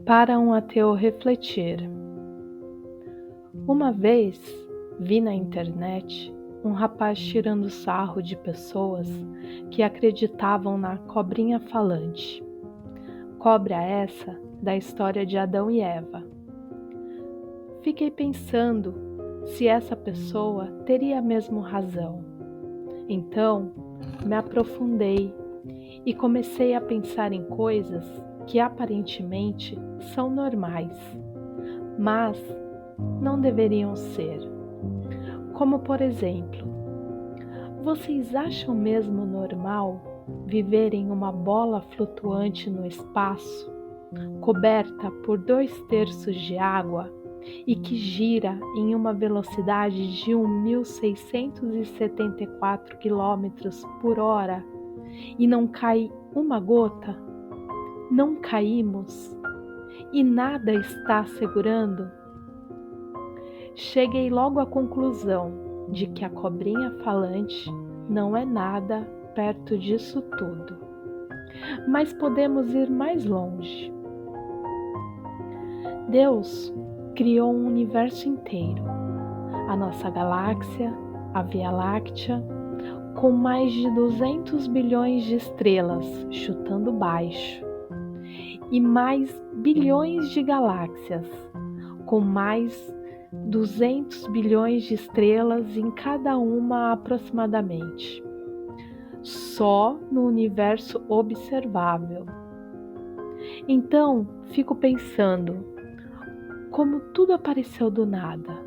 Para um ateu refletir. Uma vez vi na internet um rapaz tirando sarro de pessoas que acreditavam na cobrinha falante. Cobra essa da história de Adão e Eva. Fiquei pensando se essa pessoa teria mesmo razão. Então, me aprofundei e comecei a pensar em coisas que aparentemente são normais, mas não deveriam ser. Como por exemplo, vocês acham mesmo normal viver em uma bola flutuante no espaço, coberta por 2/3 de água e que gira em uma velocidade de 1.674 km/h e não cai uma gota? Não caímos e nada está segurando? Cheguei logo à conclusão de que a cobrinha falante não é nada perto disso tudo. Mas podemos ir mais longe. Deus criou um universo inteiro, a nossa galáxia, a Via Láctea, com mais de 200 bilhões de estrelas chutando baixo, e mais bilhões de galáxias, com mais 200 bilhões de estrelas em cada uma aproximadamente, só no universo observável. Então, fico pensando, como tudo apareceu do nada,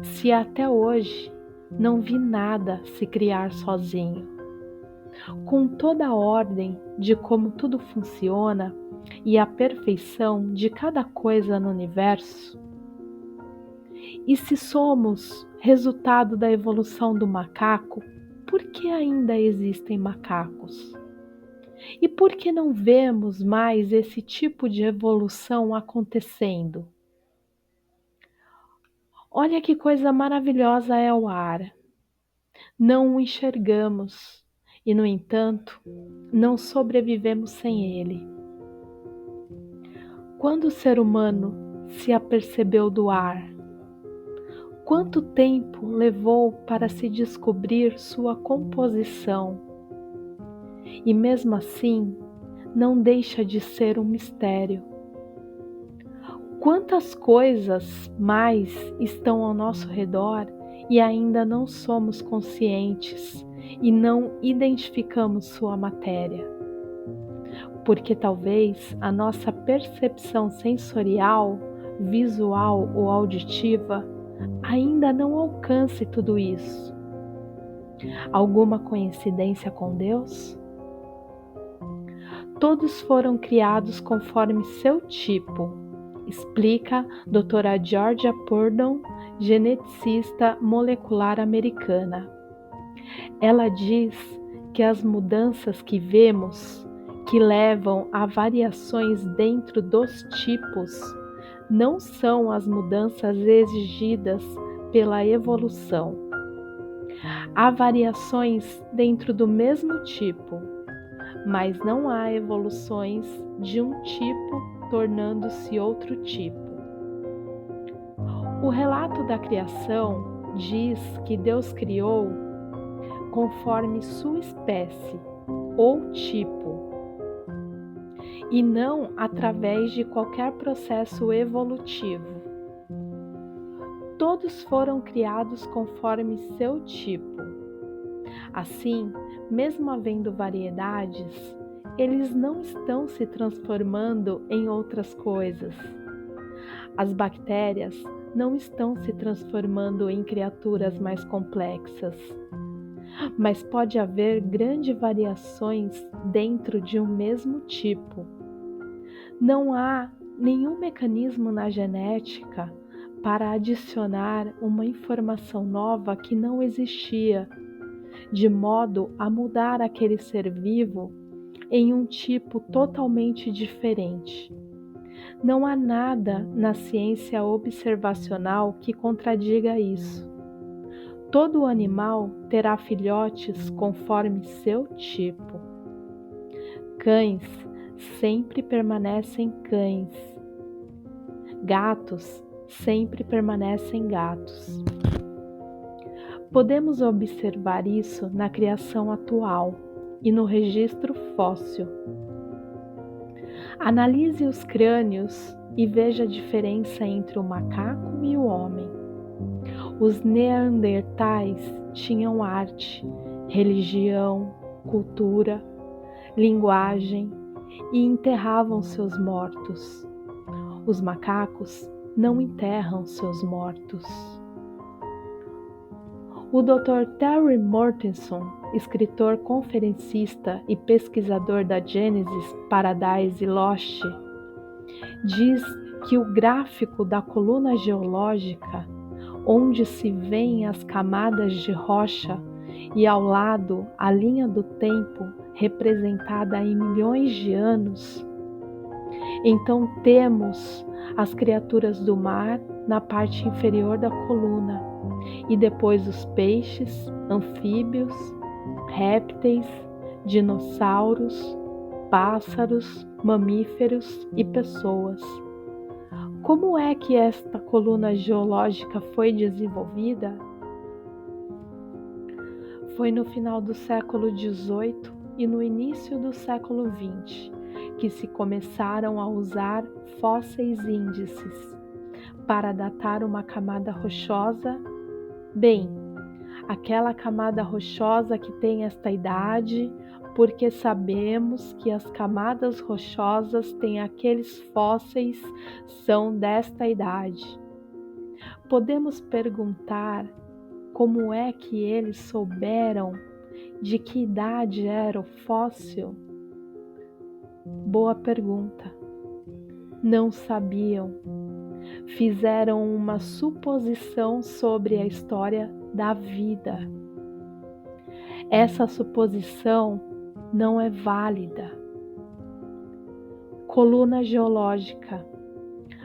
se até hoje não vi nada se criar sozinho, com toda a ordem de como tudo funciona e a perfeição de cada coisa no universo. E se somos resultado da evolução do macaco, por que ainda existem macacos? E por que não vemos mais esse tipo de evolução acontecendo? Olha que coisa maravilhosa é o ar. Não o enxergamos e, no entanto, não sobrevivemos sem ele. Quando o ser humano se apercebeu do ar? Quanto tempo levou para se descobrir sua composição? E mesmo assim, não deixa de ser um mistério. Quantas coisas mais estão ao nosso redor e ainda não somos conscientes e não identificamos sua matéria? Porque talvez a nossa percepção sensorial, visual ou auditiva ainda não alcance tudo isso. Alguma coincidência com Deus? Todos foram criados conforme seu tipo, explica Dra. Georgia Purdon, geneticista molecular americana. Ela diz que as mudanças que vemos, que levam a variações dentro dos tipos, não são as mudanças exigidas pela evolução. Há variações dentro do mesmo tipo, mas não há evoluções de um tipo tornando-se outro tipo. O relato da criação diz que Deus criou conforme sua espécie ou tipo, e não através de qualquer processo evolutivo. Todos foram criados conforme seu tipo. Assim, mesmo havendo variedades, eles não estão se transformando em outras coisas. As bactérias não estão se transformando em criaturas mais complexas, mas pode haver grandes variações dentro de um mesmo tipo. Não há nenhum mecanismo na genética para adicionar uma informação nova que não existia, de modo a mudar aquele ser vivo em um tipo totalmente diferente. Não há nada na ciência observacional que contradiga isso. Todo animal terá filhotes conforme seu tipo. Cães sempre permanecem cães. Gatos sempre permanecem gatos. Podemos observar isso na criação atual e no registro fóssil. Analise os crânios e veja a diferença entre o macaco e o homem. Os neandertais tinham arte, religião, cultura, linguagem e enterravam seus mortos. Os macacos não enterram seus mortos. O Dr. Terry Mortenson, escritor, conferencista e pesquisador da Genesis, Paradise e Lost, diz que o gráfico da coluna geológica, onde se veem as camadas de rocha e ao lado a linha do tempo representada em milhões de anos, então temos as criaturas do mar na parte inferior da coluna e depois os peixes, anfíbios, répteis, dinossauros, pássaros, mamíferos e pessoas. Como é que esta coluna geológica foi desenvolvida? Foi no final do século XVIII e no início do século XX que se começaram a usar fósseis índices para datar uma camada rochosa. Bem, aquela camada rochosa que tem esta idade, porque sabemos que as camadas rochosas têm aqueles fósseis são desta idade. Podemos perguntar como é que eles souberam de que idade era o fóssil? Boa pergunta. Não sabiam. Fizeram uma suposição sobre a história da vida. Essa suposição não é válida. Coluna geológica.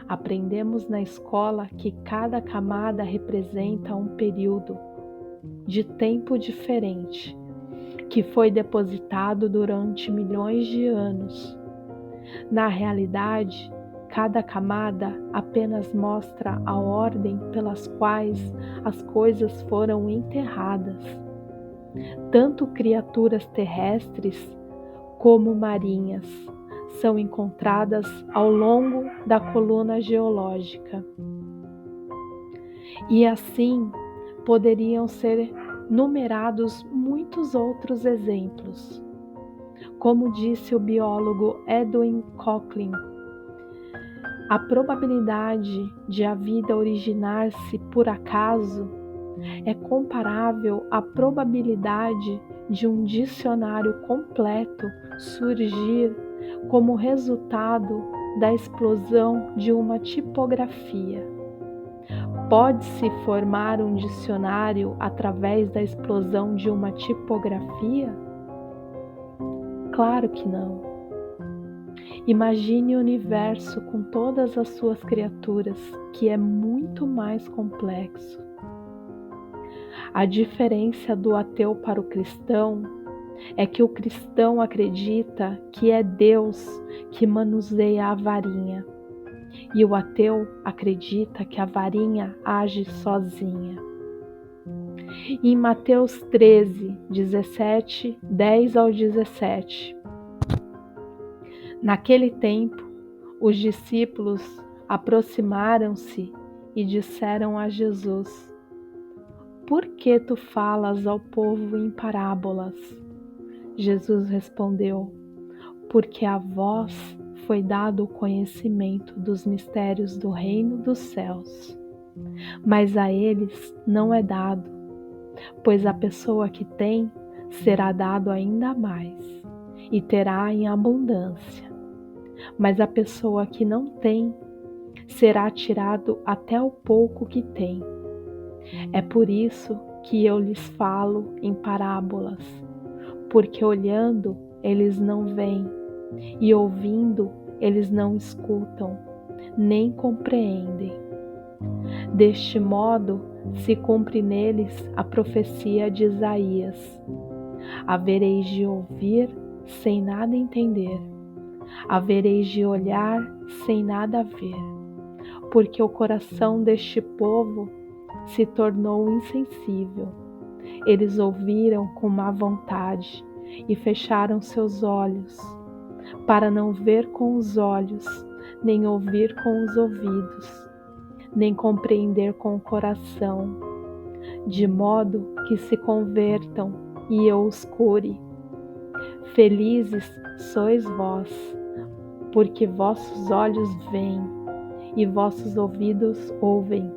Aprendemos na escola que cada camada representa um período de tempo diferente, que foi depositado durante milhões de anos. Na realidade, cada camada apenas mostra a ordem pelas quais as coisas foram enterradas. Tanto criaturas terrestres como marinhas são encontradas ao longo da coluna geológica. E assim poderiam ser numerados muitos outros exemplos. Como disse o biólogo Edwin Conklin, a probabilidade de a vida originar-se por acaso é comparável à probabilidade de um dicionário completo surgir como resultado da explosão de uma tipografia. Pode-se formar um dicionário através da explosão de uma tipografia? Claro que não. Imagine o universo com todas as suas criaturas, que é muito mais complexo. A diferença do ateu para o cristão é que o cristão acredita que é Deus que manuseia a varinha, e o ateu acredita que a varinha age sozinha. Em Mateus 13, 17, 10 ao 17. Naquele tempo, os discípulos aproximaram-se e disseram a Jesus: Por que tu falas ao povo em parábolas? Jesus respondeu: Porque a vós foi dado o conhecimento dos mistérios do reino dos céus, mas a eles não é dado, pois a pessoa que tem será dado ainda mais, e terá em abundância. Mas a pessoa que não tem será tirado até o pouco que tem. É por isso que eu lhes falo em parábolas, porque olhando eles não veem, e ouvindo eles não escutam, nem compreendem. Deste modo se cumpre neles a profecia de Isaías: havereis de ouvir, sem nada entender. Havereis de olhar sem nada ver, porque o coração deste povo se tornou insensível. Eles ouviram com má vontade e fecharam seus olhos, para não ver com os olhos, nem ouvir com os ouvidos, nem compreender com o coração, de modo que se convertam e eu os cure. Felizes sois vós, porque vossos olhos veem e vossos ouvidos ouvem.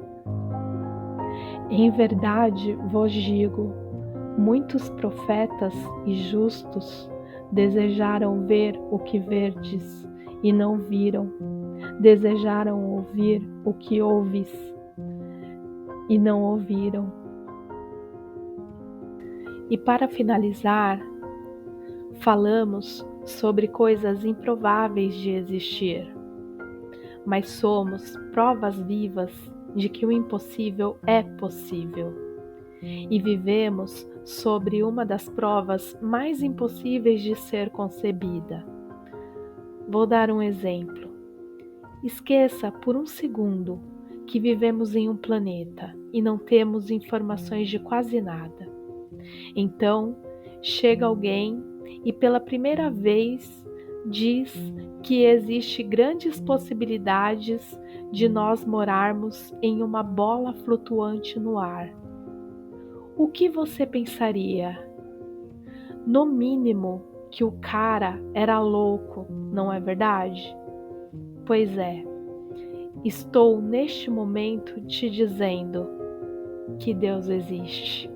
Em verdade vos digo, muitos profetas e justos desejaram ver o que verdes e não viram, desejaram ouvir o que ouvis e não ouviram. E para finalizar, falamos sobre coisas improváveis de existir, mas somos provas vivas de que o impossível é possível. E vivemos sobre uma das provas mais impossíveis de ser concebida. Vou dar um exemplo. Esqueça por um segundo que vivemos em um planeta e não temos informações de quase nada. Então, chega alguém e pela primeira vez diz que existe grandes possibilidades de nós morarmos em uma bola flutuante no ar. O que você pensaria? No mínimo que o cara era louco, não é verdade? Pois é, estou neste momento te dizendo que Deus existe.